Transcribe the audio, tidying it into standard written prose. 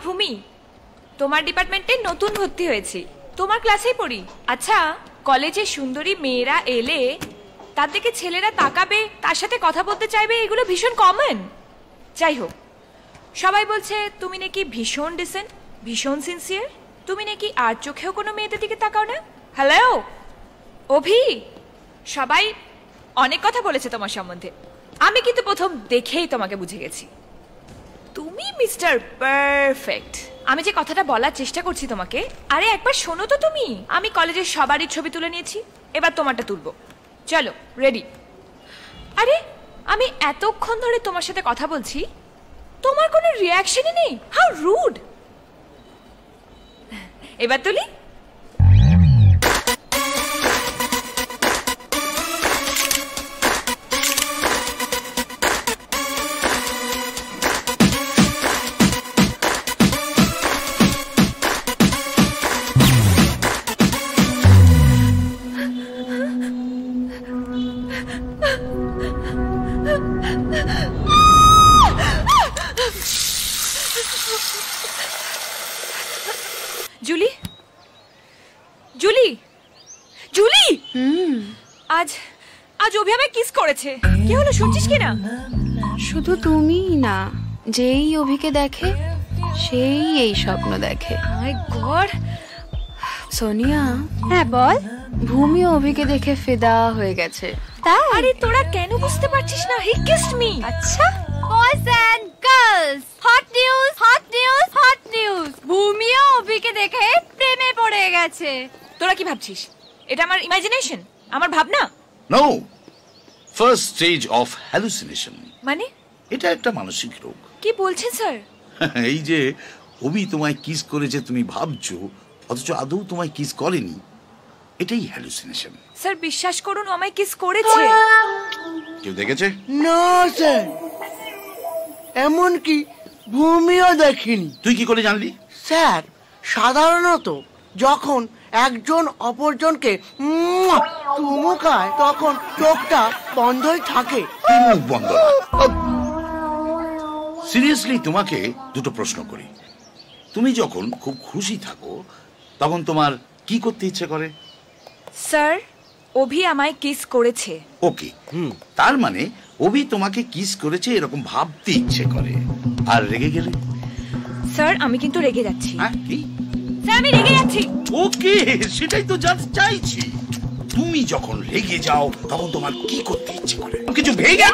ভূমি, তোমার ডিপার্টমেন্টে নতুন ভর্তি হয়েছি, তোমার ক্লাসেই পড়ি। আচ্ছা, কলেজে সুন্দরী মেয়েরা এলে তার দিকে ছেলেরা তাকাবে, তার সাথে কথা বলতে চাইবে, এগুলো ভীষণ কমন। যাই হোক, সবাই বলছে তুমি নাকি ভীষণ ডিসেন্ট, ভীষণ সিনসিয়ার, তুমি নাকি আর চোখেও কোনো মেয়েদের দিকে তাকাও না। হ্যালো অভি, সবাই অনেক কথা বলেছে তোমার সম্বন্ধে, আমি কিন্তু প্রথম দেখেই তোমাকে বুঝে গেছি, তুমি মিস্টার পারফেক্ট। আমি যে কথাটা বলার চেষ্টা করছি তোমাকে, আরে একবার শোনো তো তুমি। আমি কলেজের সবারই ছবি তুলে নিয়েছি, এবার তোমারটা তুলবো। চলো রেডি। আরে আমি এতক্ষণ ধরে তোমার সাথে কথা বলছি, তোমার কোনো রিয়াকশনই নেই, হাউ রুড। এবার তুলি। জুলি, জুলি, জুলি, আজ আজ অভি আমায় কিস করেছে। কি হলো শুনছিস কি না? শুধু তুমিই না, যেই অভিকে দেখে সেই এই স্বপ্ন দেখে। মাই গড। সোনিয়া, হ্যাঁ বল। ভূমি অভিকে দেখে ফিদা হয়ে গেছে। তাই? আরে তোরা কেন বুঝতে পারছিস না? He kissed me. আচ্ছা, boys and girls, hot news, hot news, hot news. ভূমিও অভিকে দেখে প্রেমে পড়ে গেছে। তোরা কি ভাবছিস এটা আমার ইমাজিনেশন, আমার ভাবনা? No, first stage of hallucination. মানে এটা একটা মানসিক রোগ। কি বলছেন স্যার? এই যে অভি তোমায় কিস করেছে তুমি ভাবছো, অথচ আদৌ তোমায় কিস করেনি, এটাই হ্যালুসিনেশন। স্যার বিশ্বাস করুন, আমায় কিস করেছে। কেউ দেখেছে? না স্যার, এমনকি ভূমিও দেখিনি। তুই কি করে জানলি? স্যার, সাধারণত যখন একজন অপরজনকে চুমু খায় তখন চোখটা বন্ধই থাকে। মুখ বন্ধ। সিরিয়াসলি তোমাকে দুটো প্রশ্ন করি, তুমি যখন খুব খুশি থাকো তখন তোমার কি করতে ইচ্ছে করে? স্যার, অভি আমায় কিস করেছে। ওকে, তার মানে অভি তোমাকে কিস করেছে এরকম ভাবতে ইচ্ছে করে। আর রেগে গেলে? স্যার আমি কিন্তু রেগে যাচ্ছি। হ্যাঁ কি? স্যার আমি রেগে যাচ্ছি। ওকে, সেটাই তো জানতে চাইছি। তুমি যখন রেগে যাও তখন তোমার কি করতে ইচ্ছে করে? কিছু ভেঙে